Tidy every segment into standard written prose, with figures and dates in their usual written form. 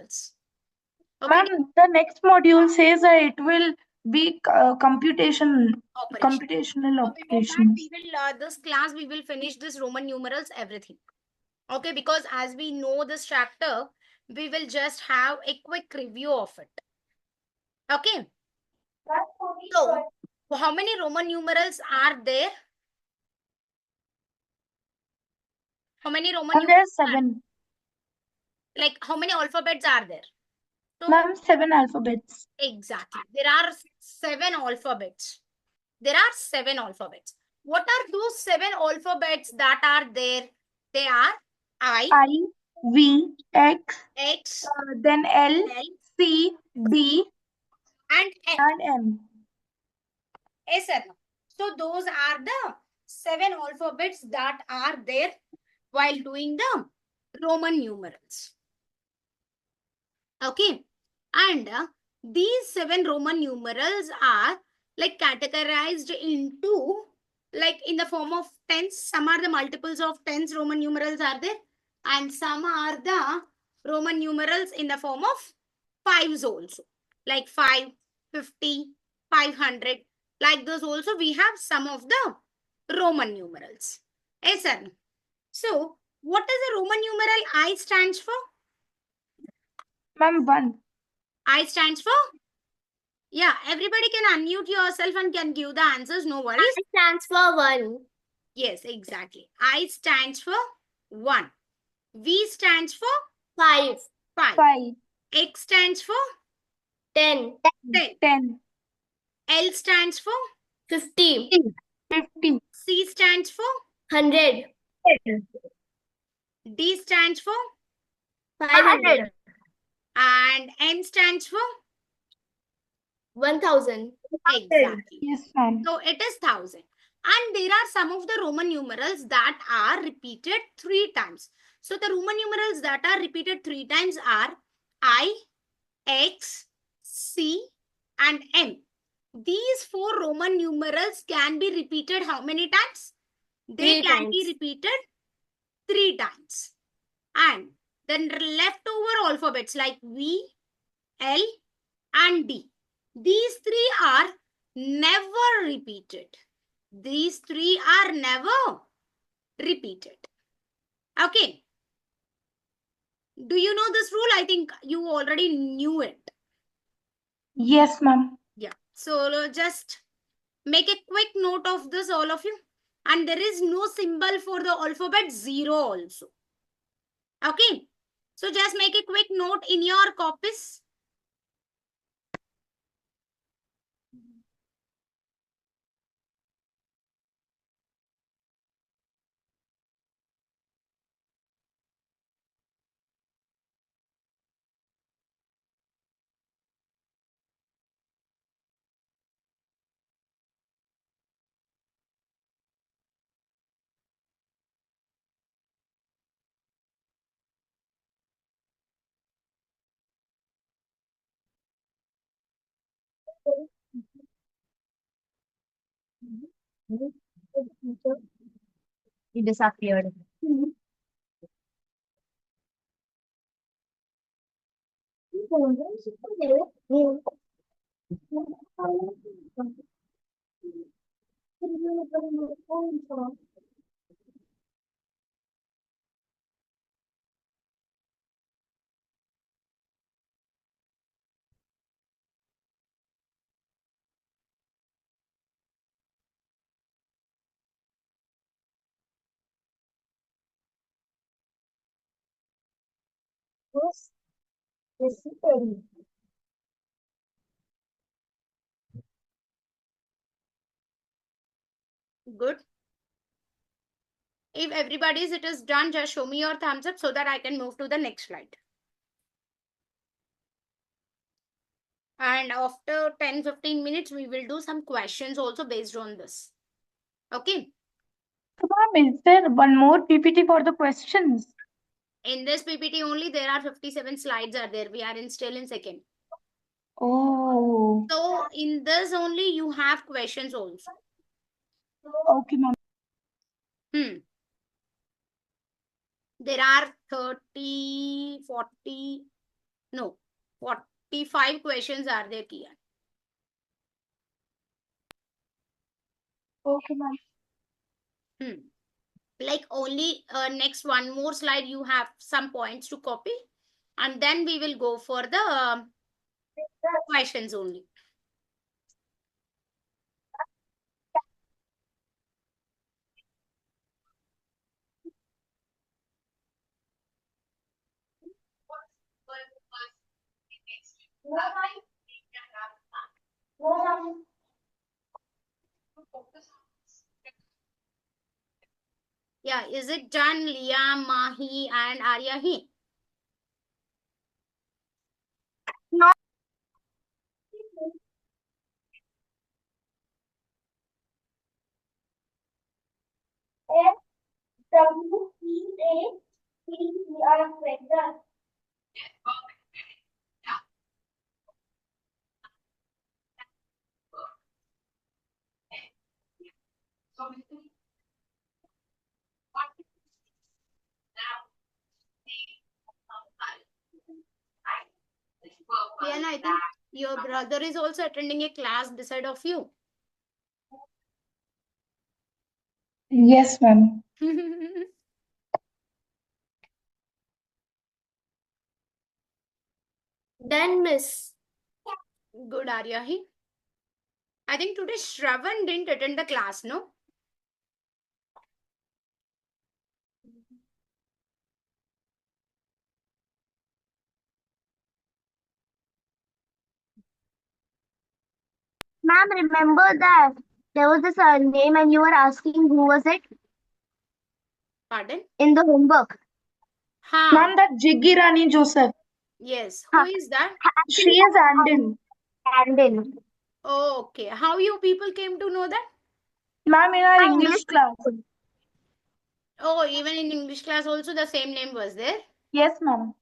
numerals. Okay. Ma'am, the next module says that it will be computational So before that, operations. we will this class we will finish this Roman numerals everything. Okay, because as we know this chapter, we will just have a quick review of it. Okay. So how many Roman numerals are there? How many Roman And there are numerals are 7. like how many alphabets are there? So Ma'am, 7 alphabets. exactly. There are 7 alphabets. There are 7 alphabets. What are those 7 alphabets that are there? They are I, V, X, X, then L, L, C, D, and M. and M. Yes, sir. So those are the 7 alphabets that are there while doing the Roman numerals. Okay. And these 7 Roman numerals are like categorized into like in the form of tens. Some are the multiples of tens Roman numerals are there, and some are the Roman numerals in the form of fives also, like 5, 50, 500. Like those also we have some of the Roman numerals. Yes, sir. So what is the Roman numeral I stands for? Ma'am, 1. I stands for? Yeah, everybody can unmute yourself and can give the answers. No worries. I stands for 1. Yes, exactly. I stands for 1. V stands for 5. 5. 5. X stands for 10. 10. 10. L stands for 50. 50. C stands for 100. D stands for 500. and M stands for 1000. exactly. Yes, ma'am. So it is 1000. And there are some of the Roman numerals that are repeated 3 times. So the Roman numerals that are repeated 3 times are I, X, C, and M. These 4 Roman numerals can be repeated how many times? They 3 can be times. repeated 3 times. And then leftover alphabets like V, L, and D. These 3 are never repeated. These 3 are never repeated. Okay. Do you know this rule? I think you already knew it. Yes, ma'am. Yeah. So just make a quick note of this, all of you. And there is no symbol for the alphabet 0 also. Okay. So just make a quick note in your copies. He disappeared. Good. If everybody's it is done, just show me your thumbs up so that I can move to the next slide. And after 10-15 minutes, we will do some questions also based on this. Okay. So, ma'am, is there one more PPT for the questions? In this PPT only, there are 57 slides are there. We are still in second. Oh. So in this only, you have questions also. Okay, ma'am. There are 30, 40. No. 45 questions are there, Kian. Okay, ma'am. Like only next one more slide, you have some points to copy. And then we will go for the questions only. Yeah, is it done, Liam, Mahi, and Aryahi? No. FWEATCR. Yeah, and I think your brother is also attending a class beside of you. Yes, ma'am. Done, miss. Good, Aryahi. I think today Shravan didn't attend the class, no? Ma'am, remember that there was this name and you were asking who was it Pardon? in the homework. Ha. Ma'am, that Jiggy Rani Joseph. Yes. Who is that? She is Andin. Andin. Oh, okay. How you people came to know that? Ma'am, in our English class. Oh, even in English class also the same name was there? Yes, ma'am.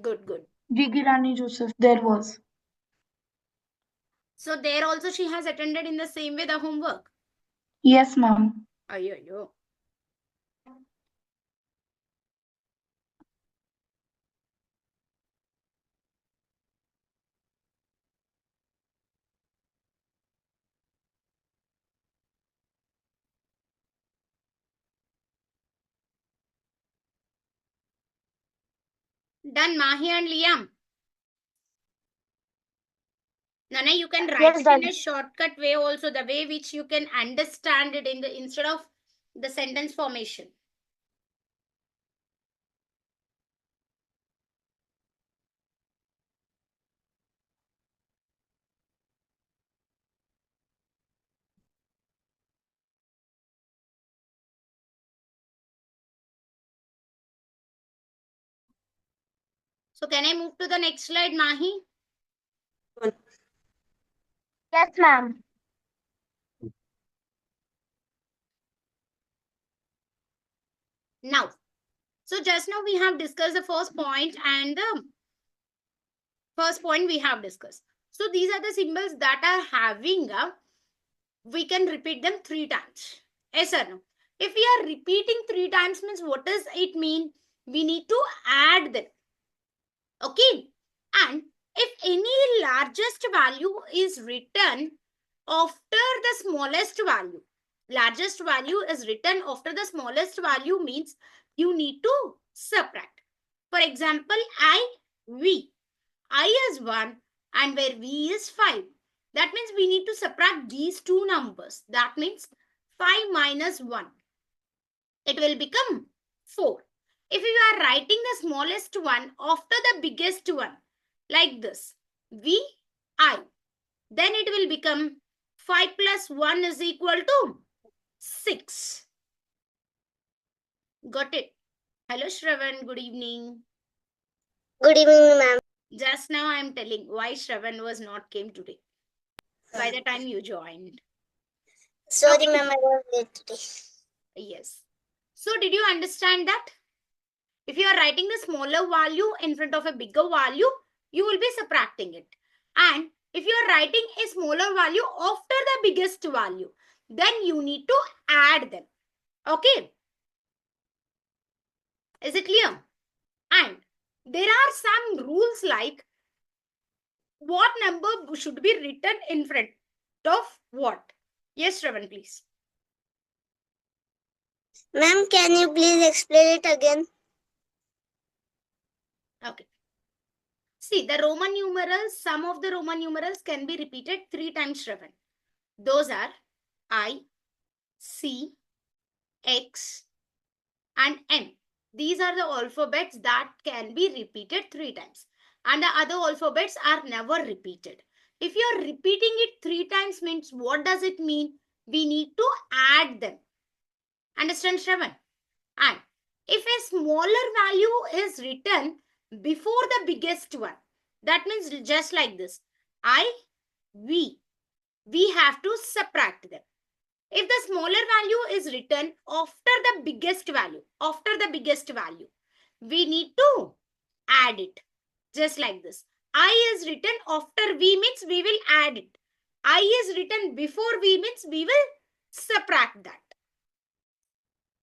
Good, good. Jiggy Rani Joseph, there was. So there also she has attended in the same way the homework? Yes, ma'am. Ayyo. Done, Mahi and Liam. Nana, you can write Yes, it done. in a shortcut way also, the way which you can understand it in the instead of the sentence formation. So can I move to the next slide, Mahi? Yes, ma'am. Now, so just now we have discussed the first point and the first point we have discussed. So these are the symbols that are having a, we can repeat them 3 times. Yes or no? If we are repeating 3 times means what does it mean? We need to add them. Okay. And if any largest value is written after the smallest value, largest value is written after the smallest value means you need to subtract. For example, V. I is 1 and where V is 5. That means we need to subtract these two numbers. That means 5 minus 1. It will become 4. If you are writing the smallest one after the biggest one, like this, VI, then it will become 5 plus 1 is equal to 6. Got it? Hello, Shravan. Good evening. Good evening, ma'am. Just now I am telling why Shravan was not came today. By the time you joined. Sorry, Okay. ma'am, I was late today. Yes. So did you understand that? If you are writing the smaller value in front of a bigger value, you will be subtracting it. And if you are writing a smaller value after the biggest value, then you need to add them. Okay. Is it clear? And there are some rules like what number should be written in front of what. Yes, Shravan, please. Ma'am, can you please explain it again? Okay. See, the Roman numerals, some of the Roman numerals can be repeated 3 times, Shravan. Those are I, C, X, and M. These are the alphabets that can be repeated 3 times. And the other alphabets are never repeated. If you are repeating it 3 times means what does it mean? We need to add them. Understand, Shravan? And if a smaller value is written before the biggest one, that means just like this, I, we have to subtract them. If the smaller value is written after the biggest value, we need to add it. Just like this. I is written after V means we will add it. I is written before V means we will subtract that.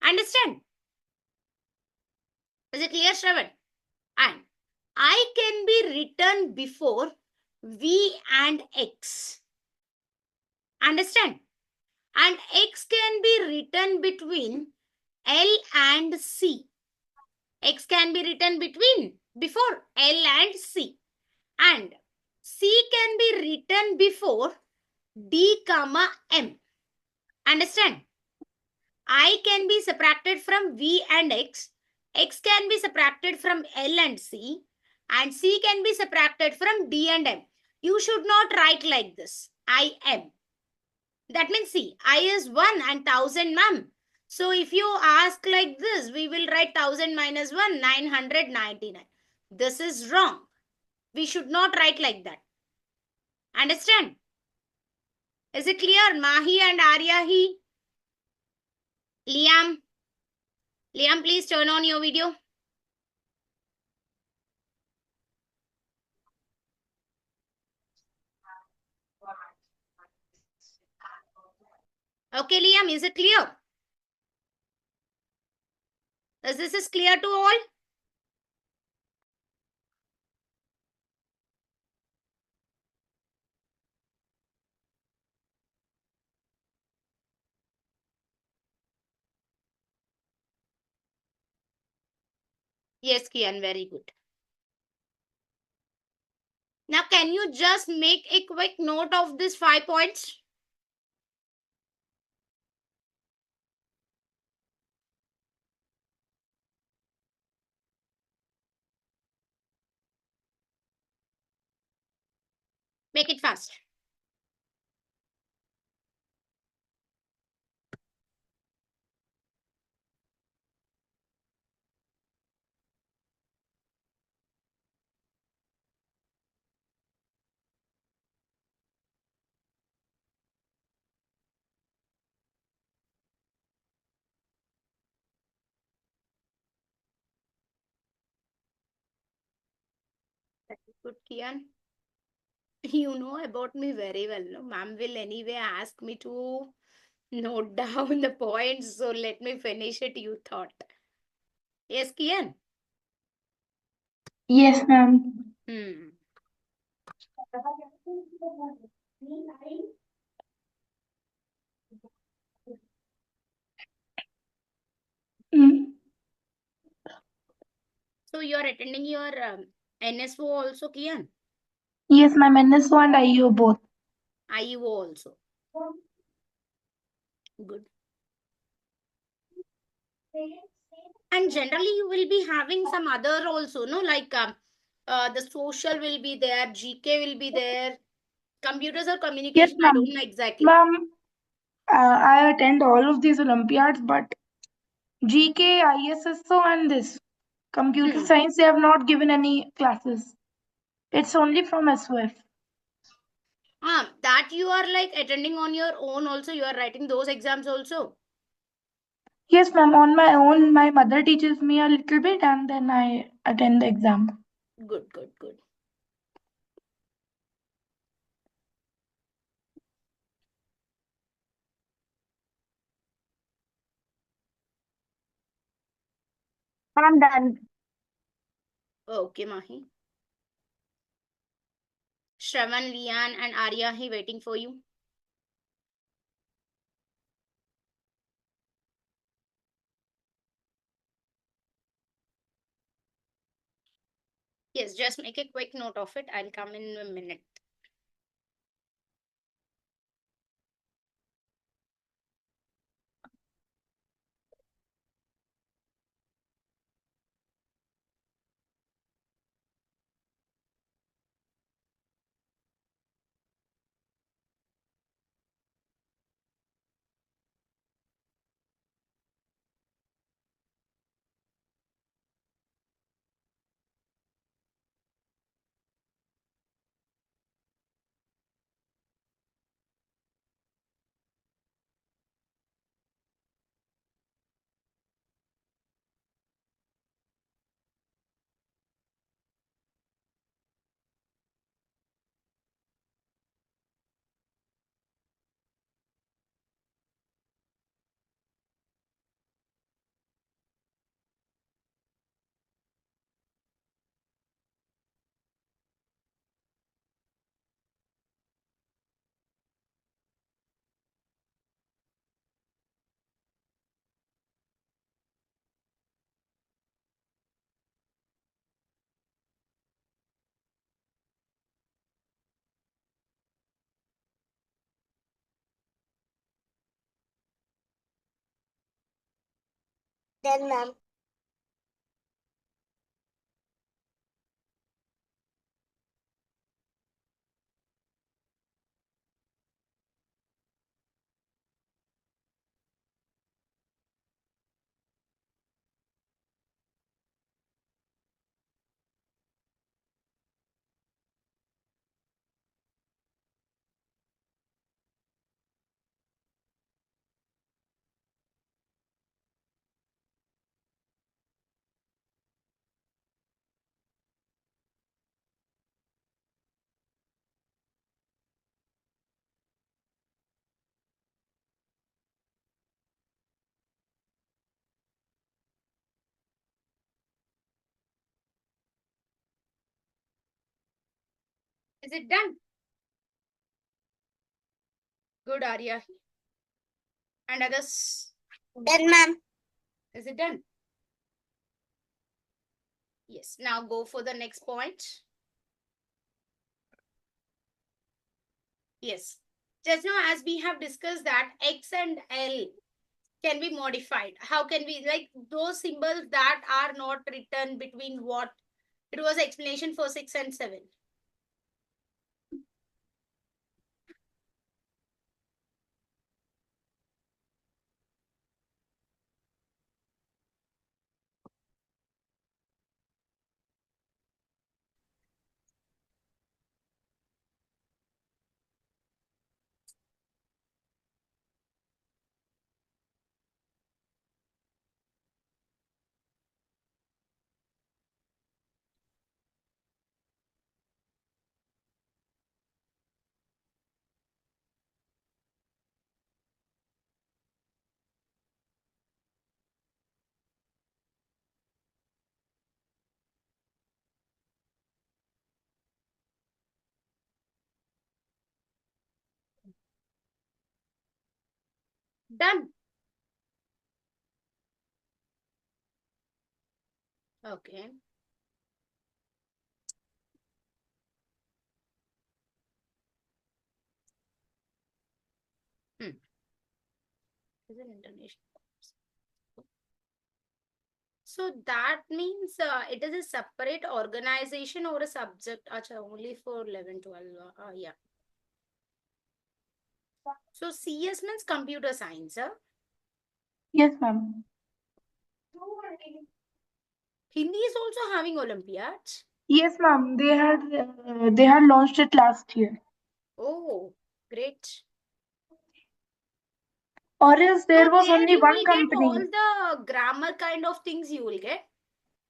Understand? Is it clear, Shravan? And I can be written before V and X. Understand? And X can be written between L and C. X can be written before L and C. And C can be written before D, M. Understand? I can be subtracted from V and X. X can be subtracted from L and C. And C can be subtracted from D and M. You should not write like this. I am. That means see, I is 1 and 1000, ma'am. So if you ask like this, we will write 1000 minus 1, 999. This is wrong. We should not write like that. Understand? Is it clear? Mahi and Aryahi? Liam? Liam, please turn on your video. Okay, Liam, is it clear? Is this clear to all? Yes, Kian, very good. Now, can you just make a quick note of these 5 points? Make it fast. Good, Kian. You know about me very well. No? Ma'am will anyway ask me to note down the points. So let me finish it, you thought. Yes, Kian? Yes, ma'am. Hmm. Mm. So you are attending your NSO also, Kian? Yes, ma'am. NSO and IU both. IEO also. Good. And generally you will be having some other also, no? Like the social will be there, GK will be there, computers or Yes, communication, I ma'am. don't know exactly. Ma'am, I attend all of these Olympiads, but GK, ISSO, and this computer science, they have not given any classes. It's only from SOF. That you are like attending on your own also, you are writing those exams also. Yes, ma'am. On my own, my mother teaches me a little bit, and then I attend the exam. Good, good, good. I'm done. Okay, Mahi. Shravan, Lian, and Arya, he waiting for you. Yes, just make a quick note of it. I'll come in a minute. Done, ma'am. Is it done? Good, Arya. And others, Done, ma'am. is it done? Yes. Now go for the next point. Yes. Just now, as we have discussed that X and L can be modified. How can we, like those symbols that are not written between what? It was explanation for 6 and 7. Done. Okay. Is it international? So that means it is a separate organization or a subject. Acha, only for 11, 12. Yeah. So CS means computer science. Yes, ma'am. Hindi is also having Olympiads. Yes, ma'am. They had launched it last year. Oh, great. Or else So there was there only you one will get all company. the grammar kind of things you will get.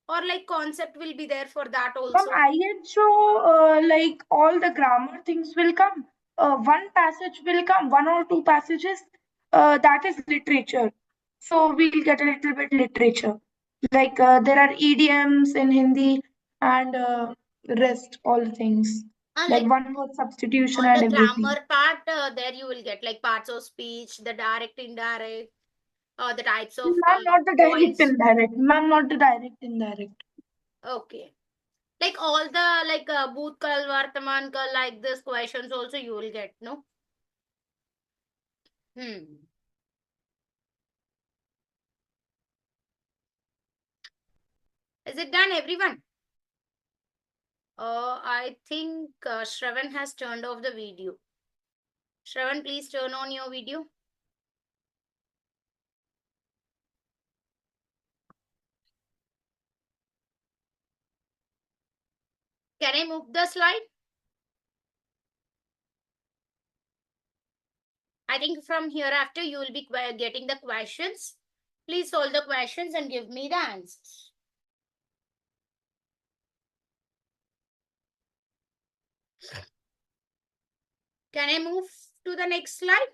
Or like concept will be there for that From also. IHO, like all the grammar things will come. One passage will come, one or two passages. That is literature. So we'll get a little bit literature. Like there are idioms in Hindi. and rest all things. Like Like one word substitution on and the everything. grammar part, there you will get like parts of speech, the direct, indirect, the types of Ma'am, not the direct voice. indirect. Ma'am, not the direct indirect. Okay. Like all the like Bhutkal, Vartaman Kal, like this questions also you will get, no? Hmm. Is it done, everyone? I think Shravan has turned off the video. Shravan, please turn on your video. Can I move the slide? I think from hereafter you will be getting the questions. Please solve the questions and give me the answers. Can I move to the next slide?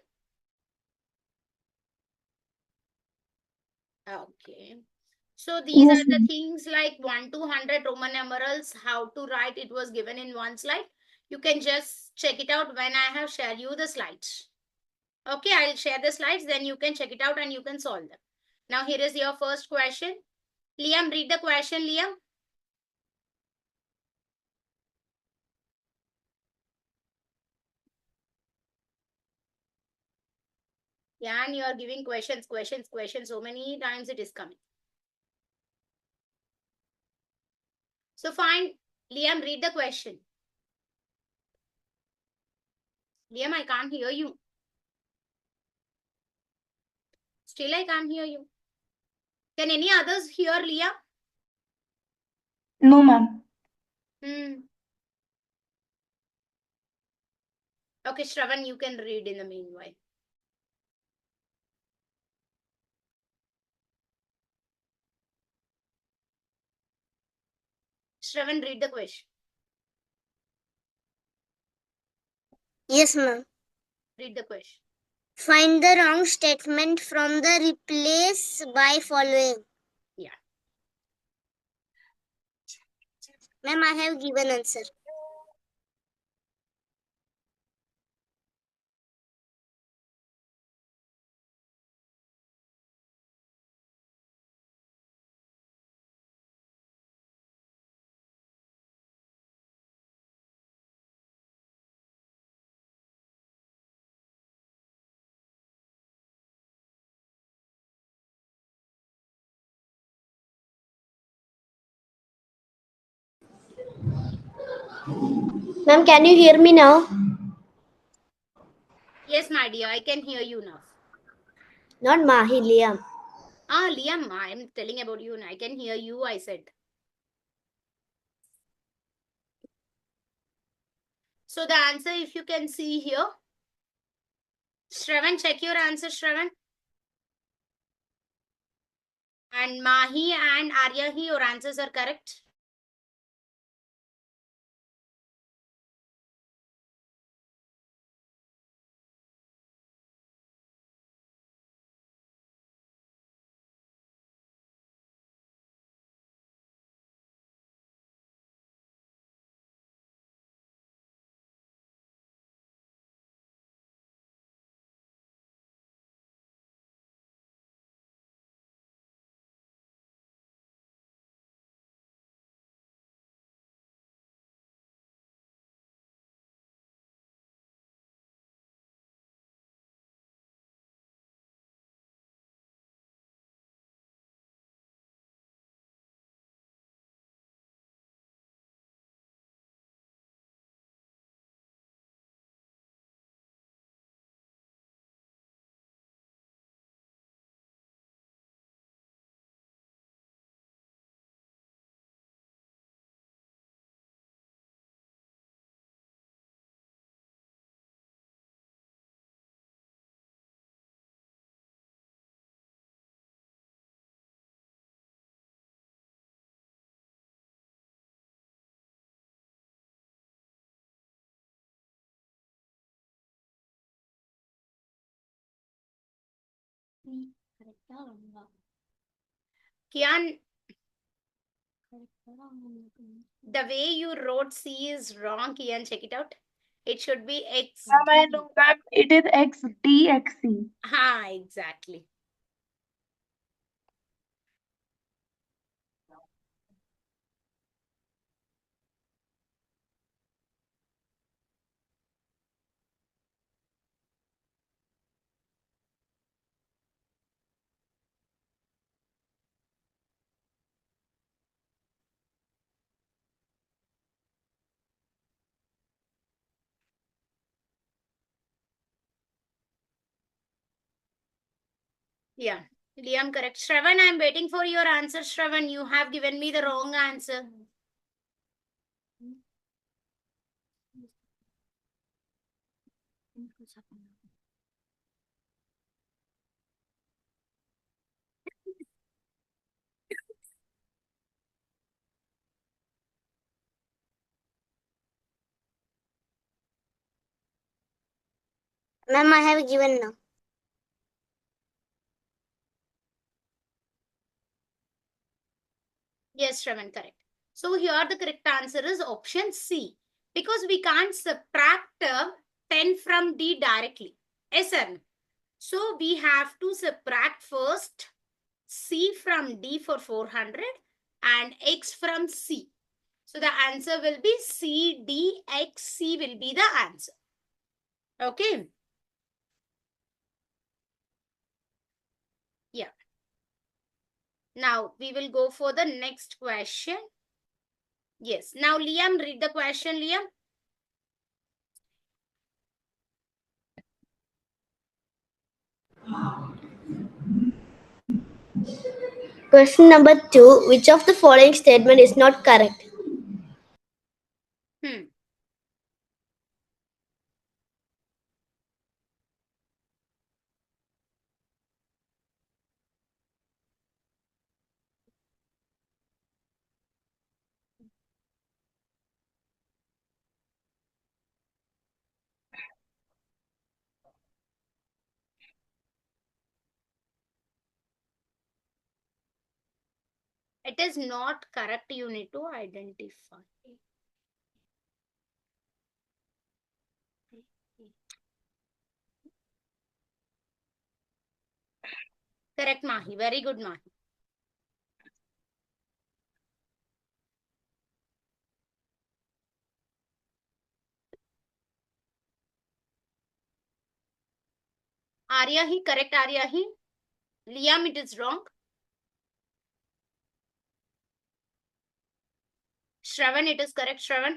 Okay. So these Yes, are the ma'am. things like 1 to 100 Roman numerals, how to write. It was given in one slide. You can just check it out when I have shared you the slides. Okay, I'll share the slides, then you can check it out and you can solve them. Now here is your first question. Liam, read the question, Liam. Yeah, and you are giving questions. So many times it is coming. So fine. Liam, read the question. Liam, I can't hear you. Still, I can't hear you. Can any others hear Liam? No, ma'am. Okay, Shravan, you can read in the meanwhile. Shravan, read the question. Yes, ma'am. Read the question. Find the wrong statement from the replace by following. Yeah. Ma'am, I have given answer. Ma'am, can you hear me now? Yes, my dear, I can hear you now. Not Mahi, Liam. Liam, I'm telling about you now. I can hear you, I said. So the answer, if you can see here. Shravan, check your answer, Shravan. And Mahi and Aryahi, your answers are correct. Kian, The way you wrote C is wrong, Kian. Check it out. It should be X. Ma'am, I know, ma'am. It is XDXC. Ha, exactly. Yeah. Liam, correct. Shravan, I'm waiting for your answer. Shravan, you have given me the wrong answer. Ma'am, I have given now. Yes, Shravan, correct. So here the correct answer is option C. Because we can't subtract 10 from D directly. Yes, sir. So we have to subtract first C from D for 400 and X from C. So the answer will be C, D, X, C will be the answer. Okay. Yeah. Now we will go for the next question. Yes. Now Liam, read the question, Liam. Question number 2. Which of the following statement is not correct? It is not correct. You need to identify. Correct, Mahi. Very good, Mahi. Aryahi, correct, Aryahi. Liam, it is wrong. Shravan, it is correct, Shravan.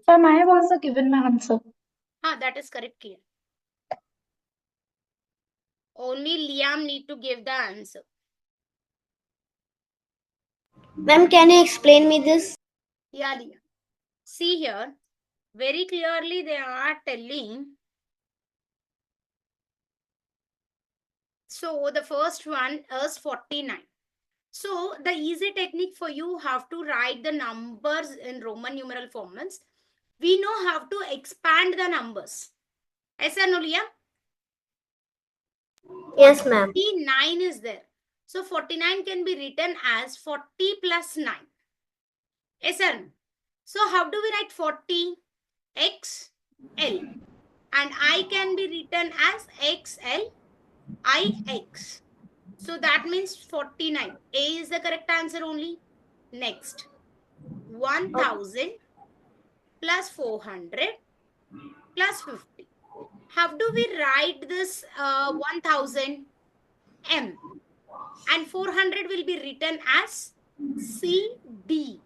Ma'am, I have also given my answer. That is correct, Kian. Only Liam need to give the answer. Ma'am, can you explain me this? Yeah, Liam. See here, very clearly they are telling. So the first one is 49. So the easy technique for you have to write the numbers in Roman numeral formats. We know how to expand the numbers. Yes or no, Liam? Yes, ma'am. 49 is there. So 49 can be written as 40 plus 9. Yes, sir. So how do we write 40? X, L. And I can be written as XL, IX. So that means 49. A is the correct answer only. Next. 1000 plus 400 plus 50. How do we write this 1000? M. And 400 will be written as CD.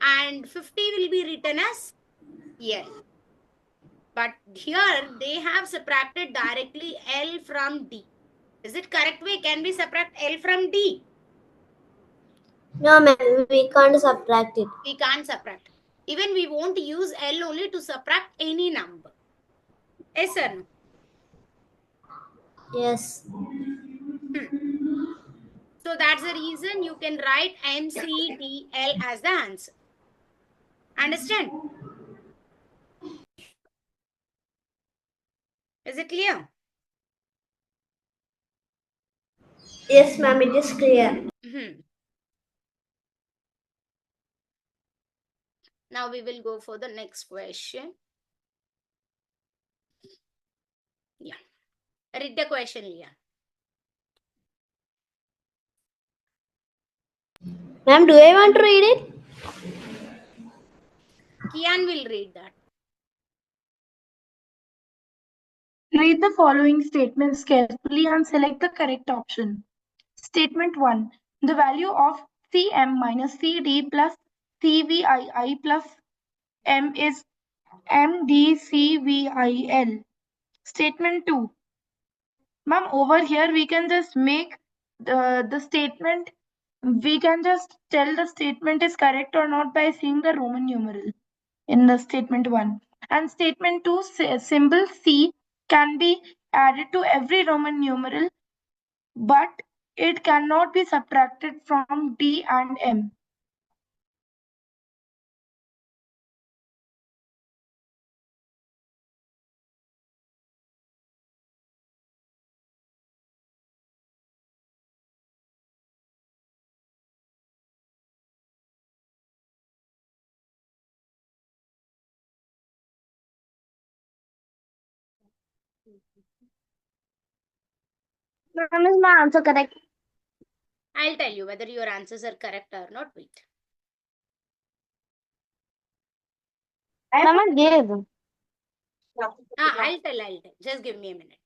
And 50 will be written as L. But here they have subtracted directly L from D. Is it correct way? Can we subtract L from D? No, ma'am, we can't subtract it. We can't subtract. Even we won't use L only to subtract any number. Yes or no? Yes. So that's the reason you can write MCDL as the answer. Understand? Is it clear? Yes, ma'am, it is clear. Now we will go for the next question. Yeah. Read the question, Leah. Ma'am, do I want to read it? Kian will read that. Read the following statements carefully and select the correct option. Statement 1. The value of Cm minus Cd plus Cvii plus M is MdCvIL. Statement 2. Ma'am, over here we can just make the statement, we can just tell the statement is correct or not by seeing the Roman numeral in the statement 1. And statement 2, symbol C can be added to every Roman numeral, but it cannot be subtracted from D and M. Ma'am, is my answer correct? I'll tell you whether your answers are correct or not. Wait. Ma'am, I gave. I'll tell. Just give me a minute.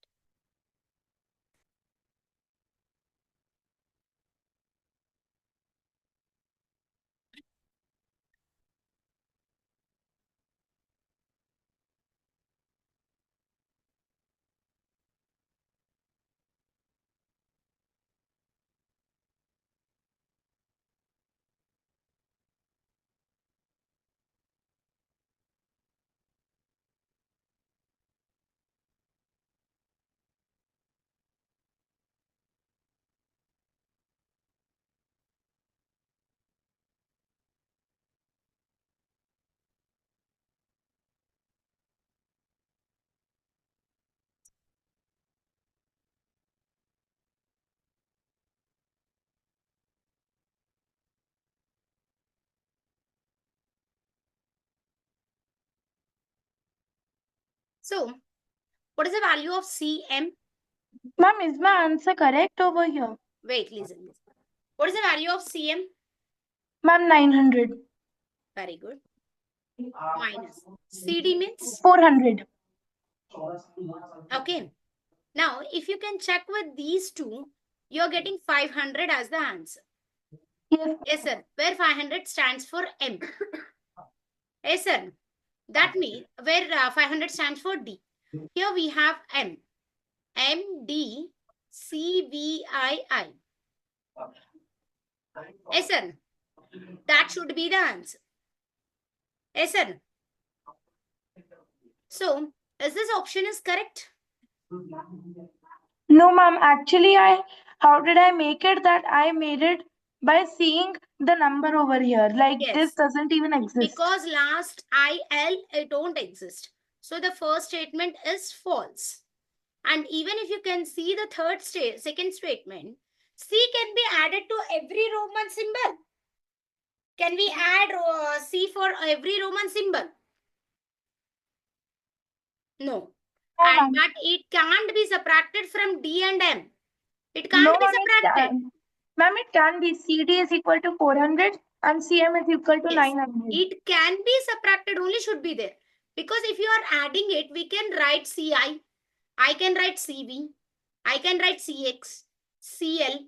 So, what is the value of Cm? Ma'am, is my answer correct over here? Wait, listen. What is the value of Cm? Ma'am, 900. Very good. Minus CD means? 400. Okay. Now, if you can check with these two, you're getting 500 as the answer. Yes. Yes, sir. Where 500 stands for M. Yes, sir. That means where 500 stands for D. Here we have M. M, D, C, V, I. Yes, sir. That should be the answer. Yes, sir. So, is this option is correct? No, ma'am. Actually, how did I make it? That I made it by seeing the number over here. Like Yes. this doesn't even exist. Because last IL, it don't exist. So the first statement is false. And even if you can see the second statement, C can be added to every Roman symbol. Can we add C for every Roman symbol? No. No, But it can't be subtracted from D and M. It can't no, be ma'am, subtracted. Ma'am, it can be. CD is equal to 400 and CM is equal to Yes. 900. It can be subtracted, only should be there. Because if you are adding it, we can write CI. I can write CV. I can write CX, CL.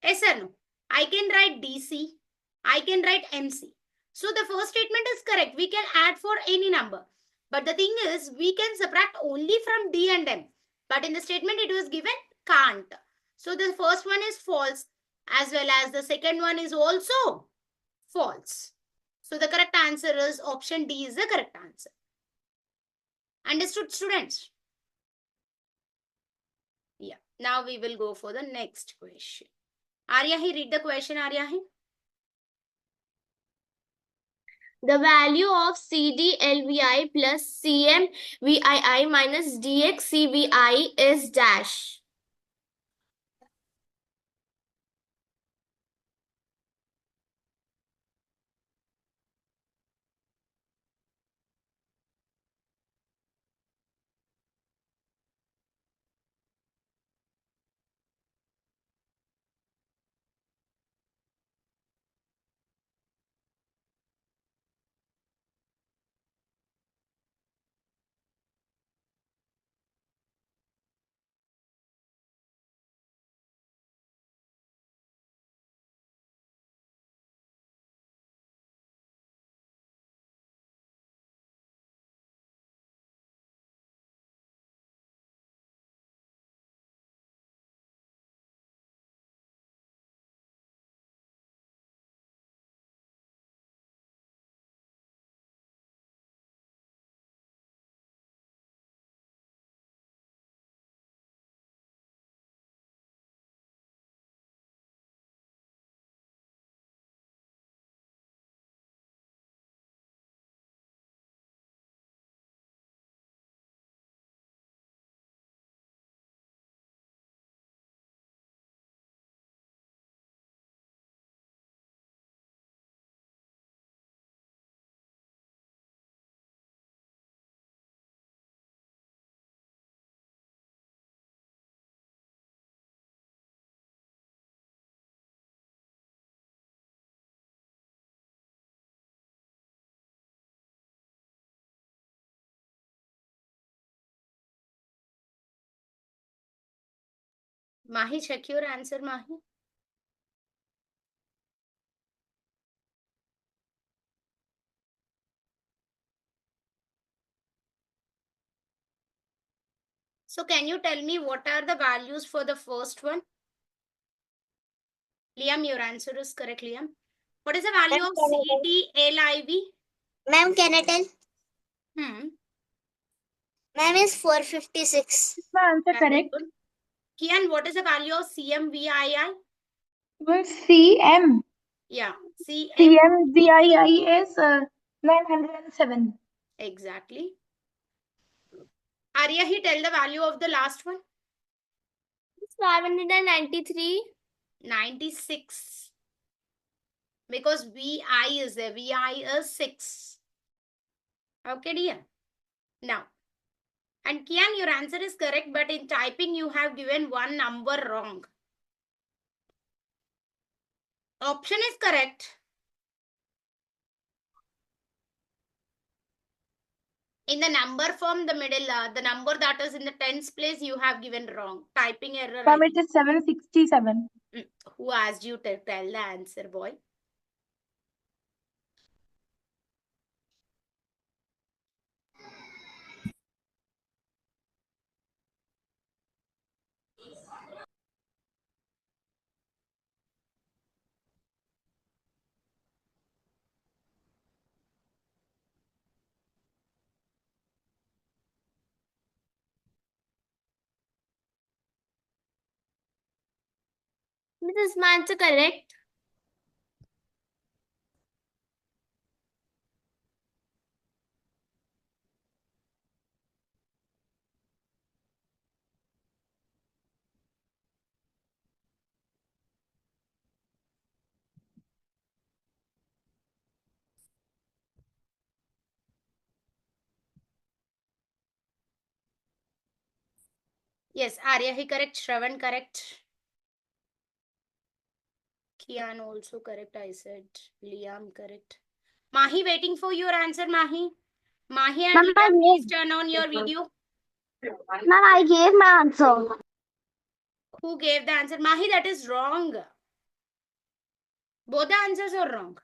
Yes or no? I can write DC. I can write MC. So the first statement is correct. We can add for any number. But the thing is, we can subtract only from D and M. But in the statement, it was given can't. So the first one is false, as well as the second one is also false. So the correct answer is option D is the correct answer. Understood, students? Yeah. Now we will go for the next question. Aryahi, read the question, Aryahi. The value of CDLVI plus CMVII minus DXCVI is dash. Mahi, check your answer, Mahi. So can you tell me what are the values for the first one? Liam, your answer is correct, Liam. What is the value of CDLIV? Ma'am, can I tell? Ma'am is 456. Is my answer Very correct? good. Kian, what is the value of CMVII? Well, CM. Yeah, CMVII is 907. Exactly. Arya, he tell the value of the last one. It's 593. 96. Because VI is there. VI is 6. Okay, dear. Now, and Kian, your answer is correct, but in typing you have given one number wrong. Option is correct. In the number form, the middle, the number that is in the tens place, you have given wrong. Typing error. Ma'am, it is 767. Who asked you to tell the answer, boy? Is my answer correct? Yes, Arya, he correct. Shravan correct. Kian also correct, I said. Liam correct. Mahi waiting for your answer, Mahi. Mahi and Ma'am, I Liam, please gave, turn on your video. ma'am, I gave my answer. Who gave the answer? Mahi, that is wrong. Both the answers are wrong.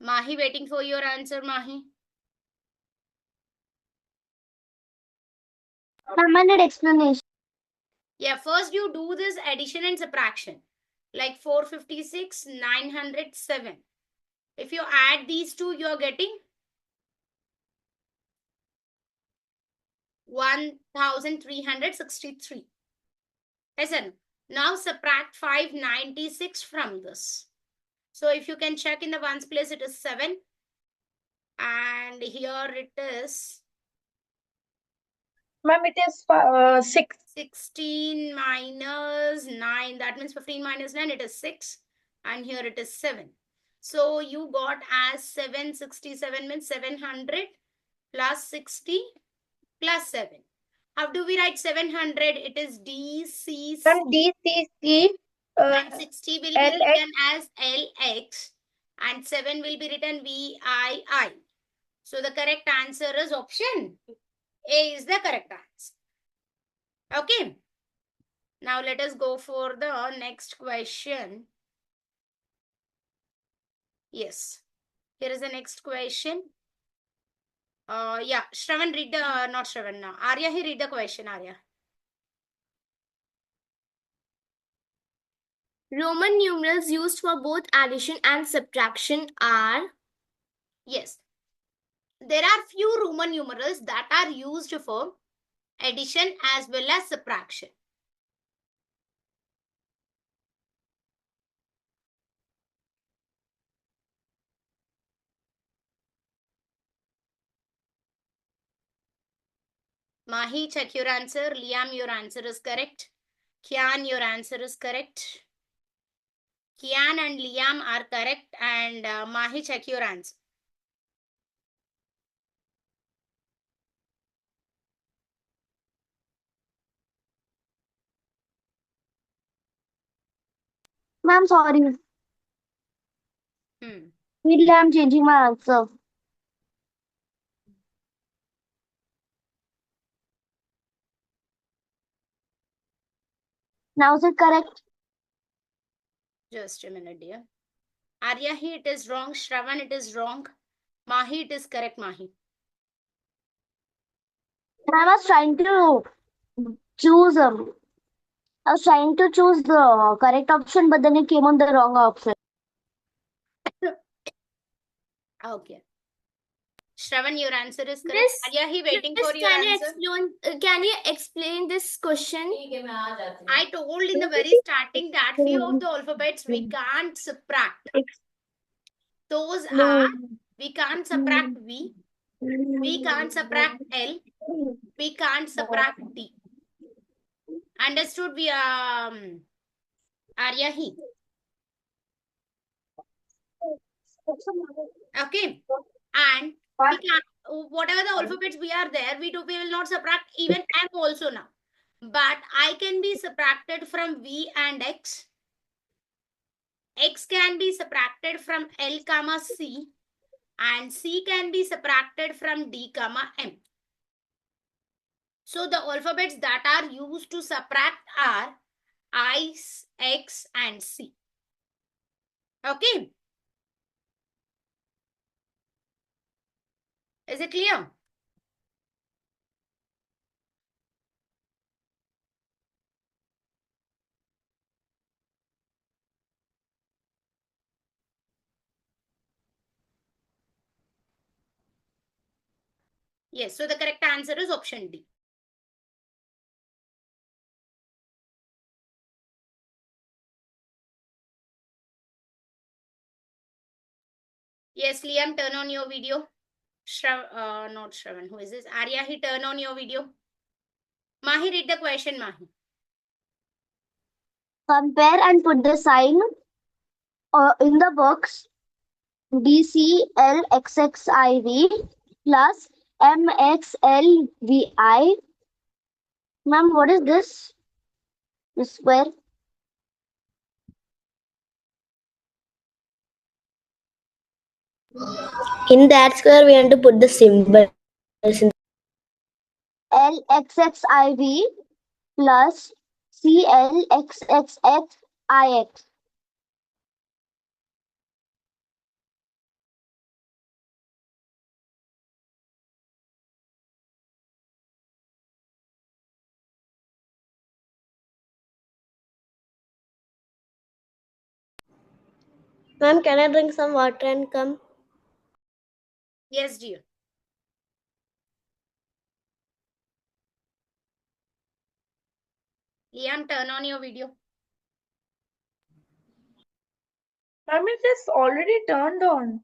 Mahi, waiting for your answer, Mahi. Ma'am, I need explanation. Yeah, first you do this addition and subtraction. Like 456, 907. If you add these two, you're getting 1363. Listen, now subtract 596 from this. So if you can check in the ones place, it is 7. And here it is Ma'am, it is 6. 16 minus 9. That means 15 minus 9, it is 6. And here it is 7. So you got as 767 means 700 plus 60 plus 7. How do we write 700? It is DCC. Ma'am, DCC. And 60 will be LX. written as LX. And 7 will be written VII. So the correct answer is option A is the correct answer. Okay. Now let us go for the next question. Yes. Here is the next question. Yeah, Shravan read the, not Shravan now. Arya, he read the question, Arya. Roman numerals used for both addition and subtraction are. Yes. There are few Roman numerals that are used for addition as well as subtraction. Mahi, check your answer. Liam, your answer is correct. Kian, your answer is correct. Kian and Liam are correct. And Mahi, check your answer. Ma'am, sorry. Really, I'm changing my answer. Now is it correct? Just a minute, dear. Arya, it is wrong. Shravan, it is wrong. Mahi, it is correct, Mahi. I was trying to choose I was trying to choose the correct option, but then it came on the wrong option. Okay. Shravan, your answer is correct. Miss, Arya, waiting for your can you answer. can you explain this question? I told in the very starting that few of the alphabets we can't subtract. Those are, we can't subtract V, we can't subtract L, we can't subtract D. Understood? We Arya, he. Okay. And we can't, whatever the alphabets we are there, we will not subtract even M also now. But I can be subtracted from V and X. X can be subtracted from L comma C. And C can be subtracted from D comma M. So the alphabets that are used to subtract are I, X and C. Okay. Is it clear? Yes, so the correct answer is option D. Yes, Liam, turn on your video. Not Shravan. Who is this? Arya, he turn on your video. Mahi, read the question, Mahi. Compare and put the sign in the box DCLXXIV plus MXLVI. Ma'am, what is this? This square? In that square, we have to put the symbol. LXXIV plus CLXXXIX. Ma'am, can I drink some water and come? Yes, dear. Liam, turn on your video. Ma'am, it is already turned on.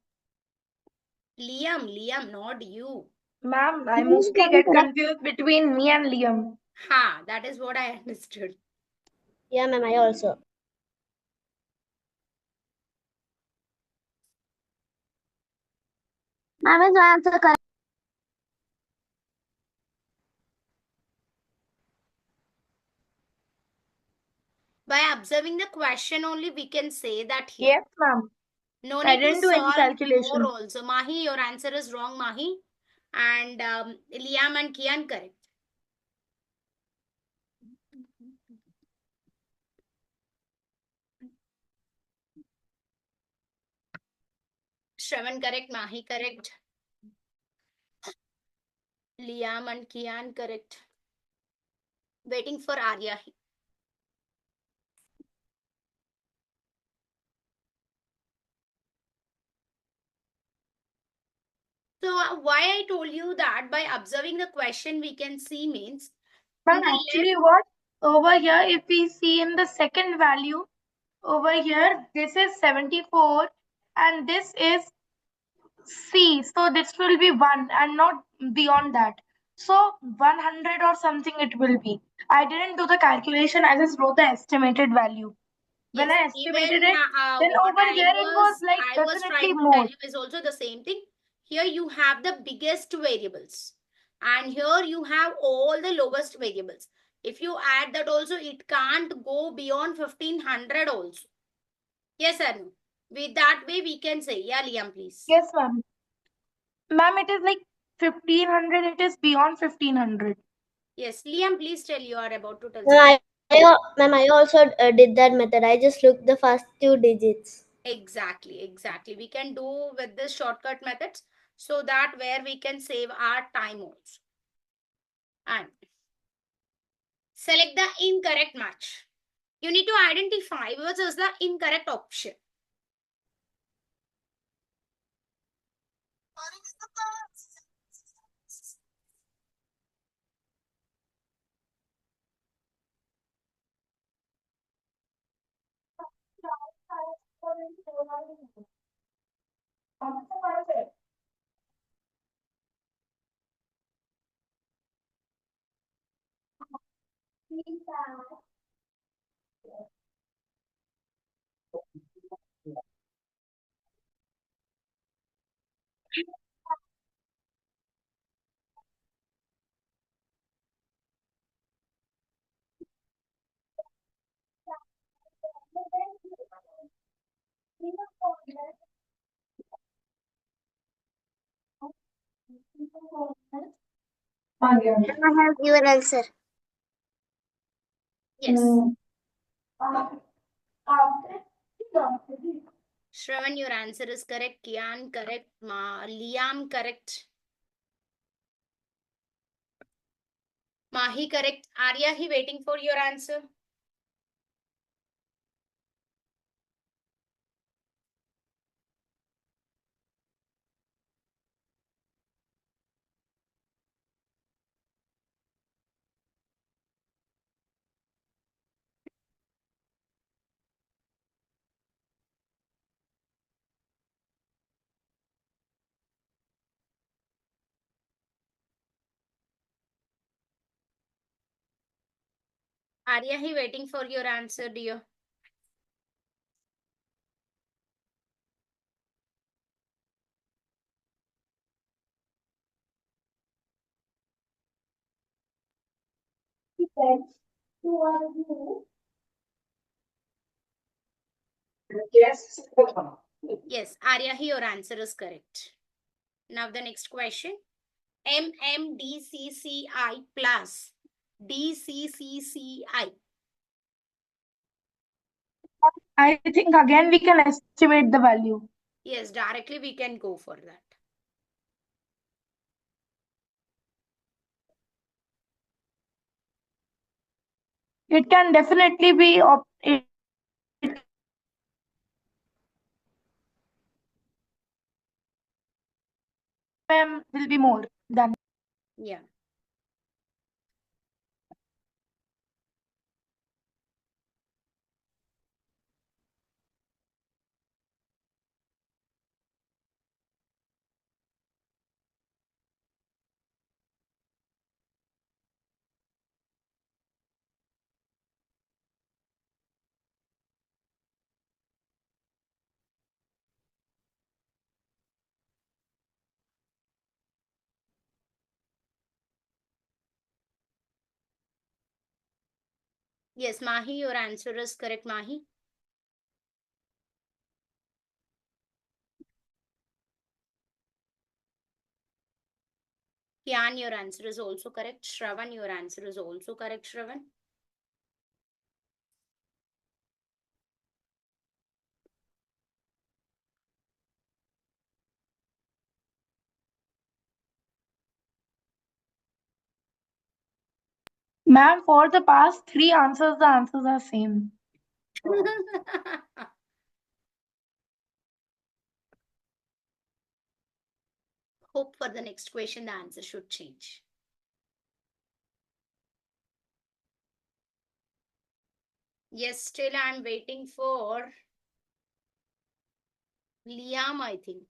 Liam, not you. Ma'am, I mostly get confused between me and Liam. Ha, that is what I understood. Yeah, ma'am, I also. Ma'am, is my answer correct? By observing the question only, we can say that here. Yes, ma'am. No I need to didn't do any solve calculation. more also. Mahi, your answer is wrong, Mahi. And Liam and Kian correct. Shravan correct, Mahi correct. Liam and Kian correct. Waiting for Arya. So why I told you that by observing the question we can see means But in the actually, what over here, if we see in the second value, over here, this is 74 and this is C. So this will be 1 and not beyond that. So 100 or something it will be. I didn't do the calculation, I just wrote the estimated value. When yes, I estimated even it, then what over here it was like I was definitely trying to more. tell you is also the same thing. Here you have the biggest variables and here you have all the lowest variables. If you add that also, it can't go beyond 1500 also. Yes or no? With that way we can say, yeah, Liam, please. Yes, ma'am. Ma'am, it is like 1500, it is beyond 1500. Yes, Liam, please tell you are about to tell Ma'am, something. ma'am, I also did that method. I just looked the first two digits. Exactly. We can do with this shortcut methods so that where we can save our time also. And select the incorrect match. You need to identify which is the incorrect option. I have your answer. Yes. Shravan, your answer is correct. Kian, correct. Liam, correct. Mahi, correct. Arya, he waiting for your answer. Arya, he waiting for your answer, dear. Yes. Yes, Arya, your answer is correct. Now the next question. MMDCCI plus DCCCI. I think again we can estimate the value. Yes, directly we can go for that. It can definitely be will be more than. Yeah. Yes, Mahi, your answer is correct, Mahi. Kian, your answer is also correct. Shravan, your answer is also correct, Shravan. Ma'am, for the past 3 answers, the answers are same. Hope for the next question the answer should change. Yes, still I'm waiting for Liam, I think.